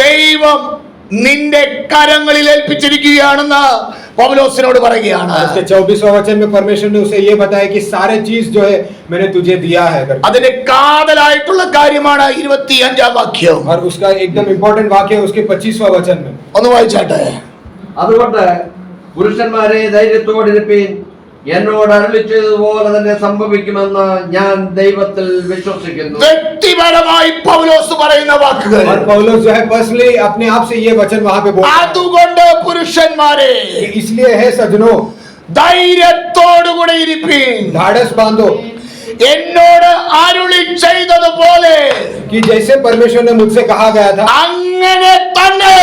ദൈവം നിന്റെ കരങ്ങളിൽ ഏൽപ്പിച്ചിരിക്കുകയാണെന്ന് പൗലോസിനോട് പറയുകയാണ്. उसके 24वें वचन में परमेश्वर ने उसे ये बताया कि सारे चीज जो है मैंने तुझे दिया है करके. അതിന്റെ കാതലായിട്ടുള്ള കാര്യമാണ് 25-ാം വാക്യം. और उसका एकदम इम्पोर्टेंट वाक्य है उसके 25वें वचन में. ഒന്ന് വായിച്ചാട്ടെ. അതുകൊണ്ട് പുരുഷന്മാരെ ധൈര്യത്തോടിരിപ്പീൻ, എന്നോട് അരുളി ചെയ്തതുപോലെ തന്നെ സംഭവിക്കുമെന്ന് ഞാൻ ദൈവത്തിൽ വിശ്വസിക്കുന്നു. വ്യക്തിപരമായി പൗലോസ് പറയുന്ന വാക്കുകൾ. और पौलुस जो है पर्सनली अपने आप से ये वचन वहां पे बोल रहा है. അതുകൊണ്ട് പുരുഷന്മാരെ इसलिए है सजनों, ധൈര്യത്തോടുകൂടെ ഇരിപ്പീൻ, ढाढ़स बांधो എന്നോട് അരുളി ചെയ്തതുപോലെ कि जैसे परमेश्वर ने मुझसे कहा गया था അങ്ങനെ തന്നെ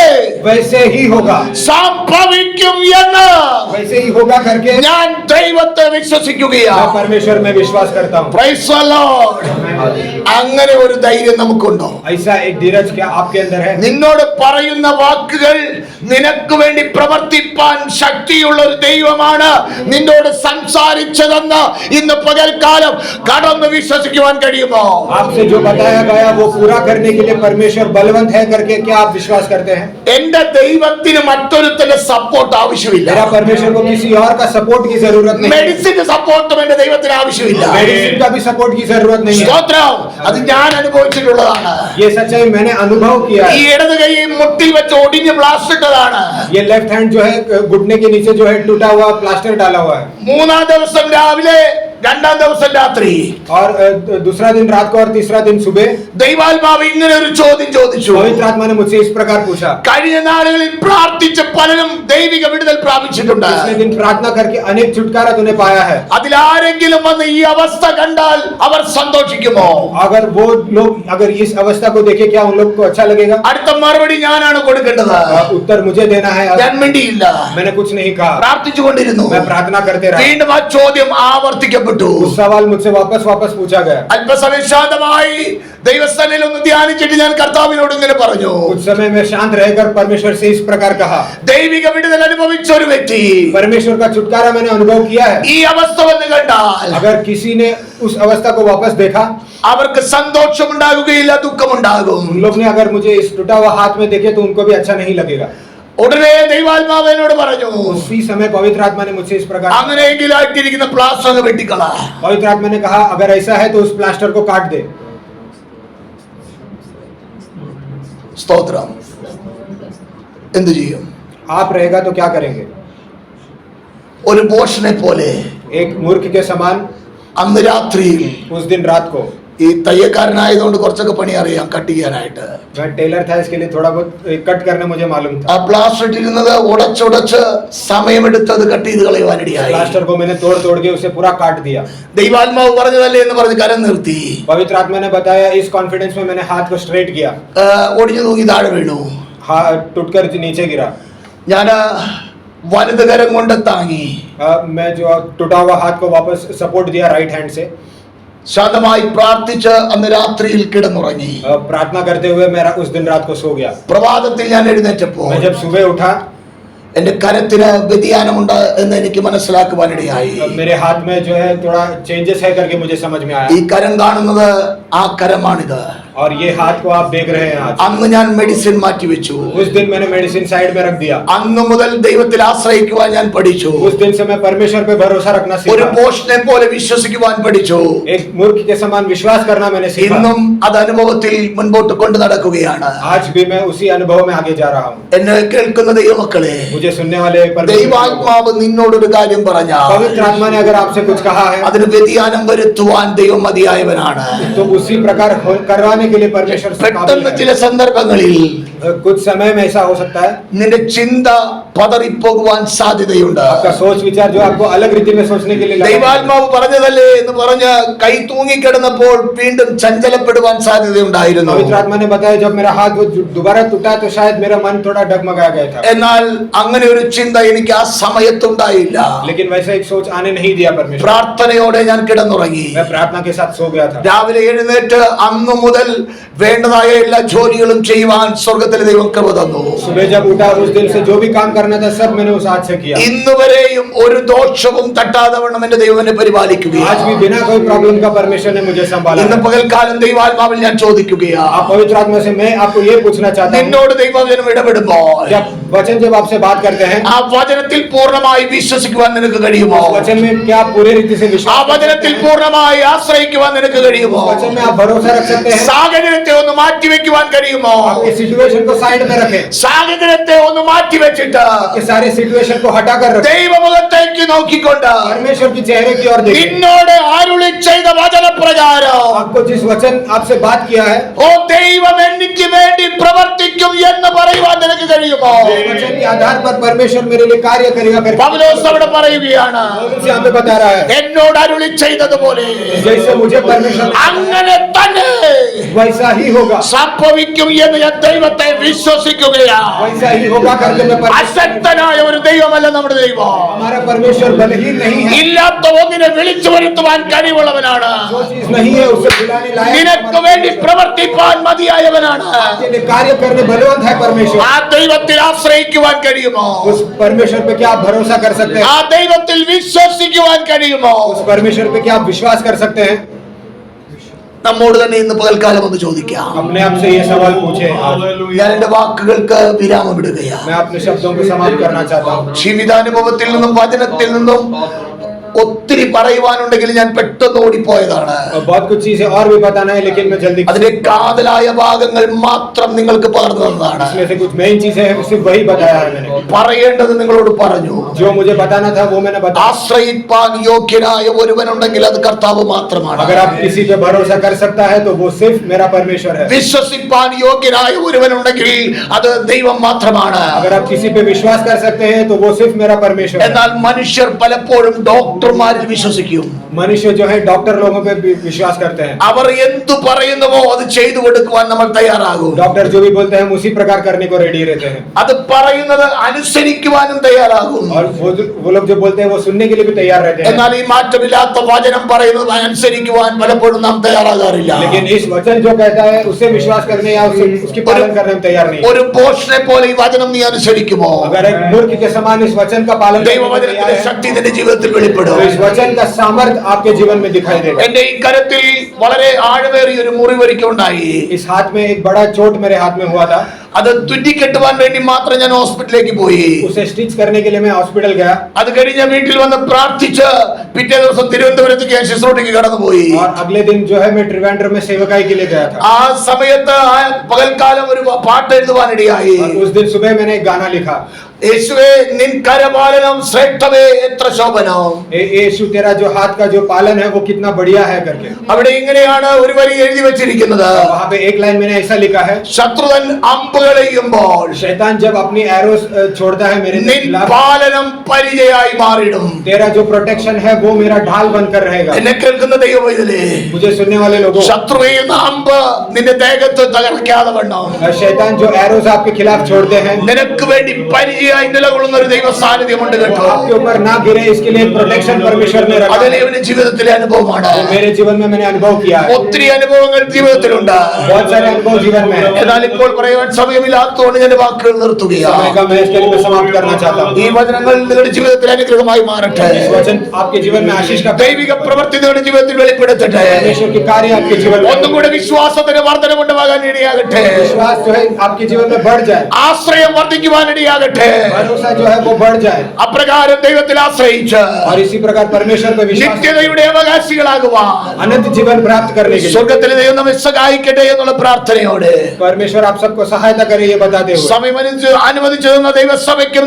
वैसे ही होगा, സംഭവിക്കും എന്ന് वैसे ही होगा करके ഞാൻ ദൈവത്തെ मैं വിശ്വസിക്കുകയാണ്. परमेश्वर में विश्वास करता हूँ. Praise the Lord. അങ്ങനെ ഒരു ധൈര്യം നമുക്കുണ്ടോ? ऐसा एक धीरज क्या आपके अंदर है? നിന്നോട് പറയുന്ന വാക്കുകൾ നിനക്ക് വേണ്ടി പ്രവർത്തിപ്പാൻ ശക്തിയുള്ള ഒരു ദൈവമാണ് നിന്നോട് സംസാരിച്ചതെന്ന് ഇന്ന് പകൽക്കാലം കടന്ന് വിശ്വസിക്കുവാൻ കഴിയുമോ? आपसे जो बताया गया वो पूरा करने के लिए परमेश्वर बलवंत है करके क्या आप विश्वास करते हैं? എന്റെ ദൈവത്തിന് മറ്റൊരുത്തന്റെ സപ്പോർട്ട് ആവശ്യമില്ല. मेरा परमेश्वर परमेश्वर को किसी और का सपोर्ट की जरूरत नहीं है। മെഡിസിന്റെ സപ്പോർട്ടും എന്റെ ദൈവത്തിന് ആവശ്യമില്ല. मेडिसिन का भी सपोर्ट की जरूरत नहीं है। സ്തോത്രം. അത് ഞാൻ അനുഭവിച്ചിട്ടുള്ളതാണ്. ये सच्चाई मैंने अनुभव किया ഈ है। ഇടത് കൈ മുട്ടിൽ വെച്ച് ഒടിഞ്ഞ് പ്ലാസ്റ്റർ ഇട്ടതാണ്. ये लेफ्ट हैंड जो है घुटने के नीचे जो है टूटा हुआ प्लास्टर डाला हुआ है। മൂന്നാം ദിവസം രാവിലെ രണ്ടാം ദിവസം രാത്രി और दूसरा दिन रात को और तीसरा दिन सुबह ദൈവാത്മാവ് ഇങ്ങനെ ഒരു ചോദ്യം ചോദിച്ചു. पवित्र आत्मा ने मुझसे इस प्रकार पूछा। കഴിഞ്ഞ നാളുകളിൽ പ്രാർത്ഥിച്ച പലരും ദൈവിക വിടുതൽ പ്രാപിച്ചിട്ടുണ്ട്. पिछले दिन प्रार्थना करके अनेक छुटकारा तूने पाया है। അതിലാരെങ്കിലും വന്ന് ഈ അവസ്ഥ കണ്ടാൽ അവർ സന്തോഷിക്കുമോ? अगर वो लोग अगर इस अवस्था को देखे क्या उन लोग को अच्छा लगेगा? അടുത്ത മറുപടി ഞാനാണ് കൊടുക്കേണ്ടത്. उत्तर मुझे देना है। ഞാൻ മിണ്ടിയില്ല. मैंने कुछ नहीं कहा। പ്രാർത്ഥിച്ചുകൊണ്ടിരുന്നു. मैं प्रार्थना करते रहा। വീണ്ടും ആ ചോദ്യം ആവർത്തിക്കപ്പെട്ടു. उस सवाल मुझसे वापस पूछा गया। അല്പസമയം ശാന്തമായി ദൈവസ്ഥനിൽ ഒന്ന് ധ്യാനിച്ചിട്ട് ഞാൻ കർത്താവിനോട് ഇങ്ങനെ പറഞ്ഞു. कुछ समय में शांत रहकर परमेश्वर से इस प्रकार कहा। ദൈവിക വിടുതൽ അനുഭവിച്ച ഒരു വ്യക്തി परमेश्वर का छुटकारा मैंने अनुभव किया है। ഈ അവസ്ഥ വന്ന് കണ്ടാൽ अगर किसी ने उस अवस्था को वापस देखा, അവർക്ക് സന്തോഷമുണ്ടാകുകയില്ല, ദുഃഖമുണ്ടാകും. उन लोग ने अगर मुझे इस टूटा हुआ हाथ में देखे तो उनको भी अच्छा नहीं लगेगा। ഉടനെ ദൈവാത്മാവ് എന്നോട് പറഞ്ഞു, उसी समय पवित्र आत्मा ने मुझसे इस प्रकार അങ്ങനെയെങ്കിലും ആയിട്ടിരിക്കുന്ന പ്ലാസ്റ്റർ അങ്ങ് വെട്ടിക്കള. पवित्र आत्मा ने कहा अगर ऐसा है तो उस प्लास्टर को काट दे। സ്തോത്രം. എന്തു ചെയ്യും? आप रहेगा तो क्या करेंगे? ഒരു ബോഷനെ പോലെ एक मूर्ख के समान അന്ന് രാത്രിയിൽ उस दिन रात को, ഈ തയ്യക്കാരനായതുകൊണ്ട് കുറച്ചൊക്കെ പണി അറിയാം കട്ട് ചെയ്യാനായിട്ട്. मैं टेलर था इसके लिए थोड़ा बहुत कट करना मुझे मालूम था। ആ പ്ലാസ്റ്റർ ഇട്ടിരുന്നത് ഉടച്ചുടച്ച് സമയമെടുത്ത് അത് കട്ട് ചെയ്ത് കളയുവാനിടയായി. प्लास्टर को मैंने तोड़ के उसे पूरा काट दिया। ദൈവാത്മാവ് പറഞ്ഞതല്ലേ എന്ന് പറഞ്ഞ് കരം നിർത്തി. पवित्र आत्मा ने बताया, इस कॉन्फिडेंस में मैंने हाथ को स्ट्रेट किया। ഒടിഞ്ഞു തൂങ്ങി താഴെ വീണു. टूटकर नीचे गिरा। ഞാൻ വലത് കരം കൊണ്ട് താങ്ങി. मैं जो टूटा हुआ हाथ को वापस सपोर्ट दिया राइट हैंड से। ശാന്തമായി പ്രാർത്ഥിച്ച് അന്ന് രാത്രിയിൽ കിടന്നുറങ്ങി. प्रार्थना करते हुए मैं उस दिन रात को सो गया। പ്രഭാതത്തിൽ ഞാൻ എഴുന്നേറ്റപ്പോൾ मैं जब सुबह उठा, എന്റെ കരത്തിന് വ്യതിയാനമുണ്ട് എന്ന് എനിക്ക് മനസ്സിലാക്കുവാനിടയായി. मेरे हाथ में जो है थोड़ा चेंजेस है करके मुझे समझ में आया। ഈ കരം കാണുന്നത് ആ കരമാണിത്. और ये हाथ को आप देख रहे हैं आज। അന്ന് ഞാൻ മെഡിസിൻ മാറ്റിവെച്ചു. उस दिन मैंने मेडिसिन साइड में रख दिया। അന്ന് മുതൽ ദൈവത്തിൽ ആശ്രയിക്കുവാൻ ഞാൻ പഠിച്ചു. उस दिन से मैं परमेश्वर पे भरोसा रखना ഒരു सीखा। പോഷനെ പോലെ വിശ്വസിക്കുവാൻ പഠിച്ചു. एक मूर्ख के समान विश्वास करना मैंने सीखा। ഇന്നും അത് അനുഭവത്തിൽ മുൻപോട്ട് കൊണ്ടു നടക്കുകയാണ്. आज भी मैं उसी अनुभव में आगे जा रहा हूँ। എന്നെ കേൾക്കുന്ന ദൈവമക്കളെ, मुझे सुनने वाले परमेश्वर, ദൈവാത്മാവ് നിന്നോടൊരു കാര്യം പറഞ്ഞാൽ पवित्र आत्मा ने अगर आपसे कुछ कहा है അതിന് വ്യതിയാനം വരുത്തുവാൻ ദൈവം മതിയായവനാണ്. तो उसी प्रकार करवाने के लिए परमेश्वर से പെട്ടെന്ന് काबिल ചില है। സന്ദർഭങ്ങളിൽ कुछ समय में ऐसा हो सकता है നിന്റെ ചിന്ത പതറിപ്പോകുവാൻ സാധ്യതയുണ്ട്. आपका सोच विचार जो आपको अलग रीति में सोचने के लिए लगा। ദൈവാത്മാവ് പറഞ്ഞതല്ലേ എന്ന് പറഞ്ഞ് കൈ തൂങ്ങിക്കിടന്നപ്പോൾ വീണ്ടും ചഞ്ചലപ്പെടുവാൻ സാധ്യതയുണ്ടായിരുന്നു. पवित्र आत्मा ने बताया जब मेरा हाथ वो दोबारा टूटा तो शायद मेरा मन थोड़ा डगमगा गया था। എന്നാൽ അങ്ങനെ ഒരു ചിന്ത എനിക്ക് ആ സമയത്തുണ്ടായില്ല. लेकिन वैसा एक सोच आने नहीं दिया परमेश्वर। പ്രാർത്ഥനയോടെ ഞാൻ കിടന്നുറങ്ങി. मैं प्रार्थना के साथ सो गया था। രാവിലെ എഴുന്നേറ്റ് അന്നു മുതൽ വേണ്ടതായ എല്ലാ ജോലികളും ചെയ്യുവാൻ സ്വർഗത്തിലെ ദൈവം കൃപ തന്നു. सुबह जब उठा उस दिन से जो भी काम करना था सब मैंने उस हाथ से किया। ഇന്ന് വരെയും ഒരു ദോഷവും തട്ടാതെ വണ്ണം എന്റെ ദൈവം എന്നെ പരിപാലിക്കുകയാണ്. आज भी बिना कोई प्रॉब्लम का परमेश्वर ने मुझे संभाला। ഇന്ന് പകൽക്കാലം ദൈവാത്മാവിൽ ഞാൻ ചോദിക്കുകയാണ്, आप पवित्र आत्मा से मैं आपको ये पूछना चाहता हूँ, നിന്നോട് ദൈവവചനം ഇടപെടുമ്പോൾ जब वचन जब आपसे बात करते हैं ആ വചനത്തിൽ പൂർണ്ണമായി വിശ്വസിക്കുവാൻ നിനക്ക് കഴിയുമോ? उस वचन में क्या आप पूरे रीति से ആ विश्वास വചനത്തിൽ പൂർണ്ണമായി ആശ്രയിക്കുവാൻ നിനക്ക് കഴിയുമോ? उस वचन में आप भरोसा रख सकते हैं? സാഹചര്യത്തെ ഒന്ന് മാറ്റിവെക്കുവാൻ കഴിയുമോ? आपके सिचुएशन को साइड में रखें, സാഹചര്യത്തെ ഒന്ന് മാറ്റിവെച്ചിട്ട് आपके सारे सिचुएशन को हटा कर रखें, ദൈവമുഖത്തേക്ക് നോക്കിക്കൊണ്ട് परमेश्वर की चेहरे की ओर देखें। നിന്നോട് അരുളി ചെയ്ത വചനപ്രകാരം आपको जिस वचन आपसे बात किया है ഓ ദൈവം എനിക്ക് വേണ്ടി പ്രവർത്തിക്കും എന്ന് പറയുവാൻ നിനക്ക് കഴിയുമോ? उस वचन के आधार पर परमेश्वर मेरे लिए कार्य करेगा करके പൗലോസ് അവിടെ പറയുകയാണ്, पौलुस यहाँ पे बता रहा है എന്നോട് അരുളി ചെയ്തതുപോലെ जैसे मुझे परमेश्वर ने അങ്ങനെ തന്നെ वैसा ही होगा, സംഭവിക്കും എന്ന് ഞാൻ ദൈവത്തെ വിശ്വസിക്കുകയാണ്. वैसा ही होगा करके मैं परमेश्वर, അശക്തനായ ഒരു ദൈവമല്ല നമ്മുടെ ദൈവം. हमारा परमेश्वर बलहीन नहीं है, ഇല്ലാത്ത ഒന്നിനെ വിളിച്ചു വരുത്തുവാൻ കഴിവുള്ളവനാണ്. जो चीज नहीं है उसे बुलाने लायक നിനക്ക് വേണ്ടി പ്രവർത്തിപ്പാൻ മതിയായവനാണ്. आपके लिए कार्य करने बलवंत है परमेश्वर। ആ ദൈവത്തിൽ ആശ്രയിക്കുവാൻ കഴിയുമോ? उस परमेश्वर पे क्या आप भरोसा कर सकते हैं? ആ ദൈവത്തിൽ വിശ്വസിക്കുവാൻ കഴിയുമോ? उस परमेश्वर पे क्या आप विश्वास कर सकते हैं? നമ്മോട് തന്നെ ഇന്ന് പകൽക്കാലം ഒന്ന് ചോദിക്കാം. अपने आप से ये सवाल पूछे आज। ഞാൻ എന്റെ വാക്കുകൾക്ക് വിരാമം ഇടുകയാണ്. मैं अपने शब्दों को समाप्त करना चाहता हूँ। ജീവിതാനുഭവത്തിൽ നിന്നും വചനത്തിൽ നിന്നും ഒത്തിരി പറയുവാനുണ്ടെങ്കിൽ ഞാൻ പെട്ടെന്ന് ഓടിപ്പോയതാണ്. बहुत कुछ चीजें और भी बताना है, लेकिन मैं जल्दी അതിന്റെ കാതലായ ഭാഗങ്ങൾ മാത്രം നിങ്ങൾക്ക് പകർന്നു തന്നതാണ്. इसमें से कुछ मेन चीजें हैं, सिर्फ वही बताया है मैंने। പറയേണ്ടത് നിങ്ങളോട് പറഞ്ഞു. जो मुझे बताना था वो मैंने बताया। ആശ്രയിപ്പാൻ യോഗ്യനായ ഒരുവനുണ്ടെങ്കിൽ അത് കർത്താവ് മാത്രമാണ്. अगर आप किसी पे भरोसा कर सकता है तो वो सिर्फ मेरा परमेश्वर है। വിശ്വസിപ്പാൻ യോഗ്യനായ ഒരുവനുണ്ടെങ്കിൽ അത് ദൈവം മാത്രമാണ്. अगर आप किसी पे विश्वास कर सकते हैं तो वो सिर्फ मेरा परमेश्वर है। എന്നാൽ മനുഷ്യർ പലപ്പോഴും ഡോക്ടർമാരിൽ വിശ്വസിക്കും. मनुष्य जो है डॉक्टर लोगों पे विश्वास करते हैं। അവർ എന്തു പറയുന്നുവോ അത് ചെയ്തു കൊടുക്കുവാൻ നമ്മൾ തയ്യാറാകും. डॉक्टर जो भी बोलते हैं हम उसी प्रकार करने को रेडी रहते हैं। അത് പറയുന്നത് അനുസരിക്കുവാനും തയ്യാറാകും. और वो लोग जो बोलते हैं वो सुनने के लिए भी तैयार रहते हैं। എന്നാൽ ഈ മാറ്റമില്ലാത്ത വചനം പറയുന്നത് അനുസരിക്കുവാൻ പലപ്പോഴും നാം തയ്യാറാകാറില്ല. लेकिन इस वचन जो कहता है उससे विश्वास करने या उसकी पालन करने में तैयार नहीं। ഒരു പോഷനെ പോലെ ഈ വചനം നീ അനുസരിക്കുമോ? अगर एक मूर्ख के समान इस वचन का पालन करने में तैयार ദൈവവചനത്തിന്റെ है ശക്തി നിന്റെ ജീവിതത്തിൽ വെളിപ്പെടും. तो इस वचन का सामर्थ आपके जीवन में दिखाई देगा। എന്റെ ഈ കരത്തിൽ വളരെ ആഴമേറിയ ഒരു മുറിവരിക്കുണ്ടായി. इस हाथ में एक बड़ा चोट मेरे हाथ में हुआ था। അത് തുന്നിക്കെട്ടുവാൻ വേണ്ടി മാത്രം ഞാൻ ഹോസ്പിറ്റലിലേക്ക് പോയി. उसे स्टिच करने के लिए मैं हॉस्पिटल गया। അത് കഴിഞ്ഞ് വീട്ടിൽ വന്ന് പ്രാർത്ഥിച്ച് പിറ്റേ ദിവസം തിരുവനന്തപുരത്തേക്ക് ഞാൻ ശുശ്രൂഷയ്ക്ക് കടന്നുപോയി. और अगले दिन जो है मैं त्रिवेंद्रम में सेवकाई के लिए गया था। ആ സമയത്ത് പകൽക്കാലം ഒരു പാട്ട് എഴുതുവാനിടയായി. और उस दिन सुबह मैंने एक गाना लिखा, യേശുവേ നിൻ കരപാലനം ശ്രേഷ്ഠമേ എത്ര ശോഭനം. यीशु तेरा जो हाथ का जो पालन है वो कितना बढ़िया है करके। അവിടെ ഇങ്ങനെയാണ് ഒരു വരി എഴുതി വെച്ചിരിക്കുന്നത്. वहाँ पे एक लाइन मैंने ऐसा लिखा है, ശത്രുതൻ അമ്പുകൾ എയ്യുമ്പോൾ शैतान जब अपनी एरोस छोड़ता है मेरे നിൻ खिलाफ, പാലനം പരിചയായി മാറിടും. तेरा जो प्रोटेक्शन है वो मेरा ढाल बनकर रहेगा। എന്നെ കേൾക്കുന്ന ദൈവമൈതലേ, मुझे सुनने वाले लोगों, ശത്രു എയ്യുന്ന അമ്പ് നിന്റെ ദേഹത്ത് തകർക്കാതെ വണ്ണം शैतान जो एरोस आपके खिलाफ छोड़ते हैं നിനക്ക് വേണ്ടി പരിചയായി നിലകൊള്ളുന്ന ഒരു ദൈവ സാന്നിധ്യമുണ്ട് കേട്ടോ. आपके ऊपर ना गिरे इसके लिए प्रोटेक्शन परमेश्वर ने रखा അതിലെ है। ഒരു ജീവിതത്തിലെ അനുഭവമാണ്. वो मेरे जीवन में मैंने अनुभव किया है। ഒത്തിരി അനുഭവങ്ങൾ ജീവിതത്തിലുണ്ട്. बहुत सारे अनुभव जीवन में है। എന്നാൽ ഇപ്പോൾ പറയുവാൻ സമയമില്ലാത്തതുകൊണ്ട് ഞാൻ വാക്കുകൾ നിർത്തുകയാണ്. समय का मैं इसके लिए समाप्त करना चाहता हूँ। ഈ വചനങ്ങൾ നിങ്ങളുടെ ജീവിതത്തിൽ അനുഗ്രഹമായി മാറട്ടെ. इस वचन आपके जीवन में आशीष का ദൈവിക പ്രവൃത്തി നിങ്ങളുടെ ജീവിതത്തിൽ വെളിപ്പെടുത്തട്ടെ. परमेश्वर के कार्य आपके जीवन में, ഒന്നും കൂടെ വിശ്വാസത്തിന് വർധനമുണ്ടാകാൻ ഇടയാകട്ടെ. विश्वास जो है आपके जीवन में बढ़ जाए, ആശ്രയം വർദ്ധിക്കുവാൻ ഇടയാകട്ടെ. भरोसा जो है वो बढ़ जाए, അപ്രകാരം ദൈവത്തിൽ ആശ്രയിച്ച് और इसी प्रकार परमेश्वर पे विश्वास നിത്യതയുടെ അവകാശികളാകുവാൻ अनंत जीवन प्राप्त करने के लिए സ്വർഗത്തിലെ ദൈവം നമ്മെ സഹായിക്കട്ടെ എന്നുള്ള പ്രാർത്ഥനയോടെ परमेश्वर आप सबको सहायता करे ये बताते हुए സമയം അനുവദിച്ചു തന്ന ദൈവസഭയ്ക്കും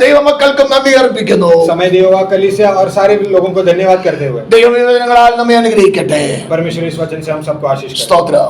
ദൈവമക്കൾക്കും നന്ദി അർപ്പിക്കുന്നു. समय देवा कलीसिया और सारे लोगों को धन्यवाद करते हुए ദൈവവിവരങ്ങളാൽ നമ്മെ അനുഗ്രഹിക്കട്ടെ. परमेश्वर इस वचन से हम सबको आशीष करे। സ്തോത്രം.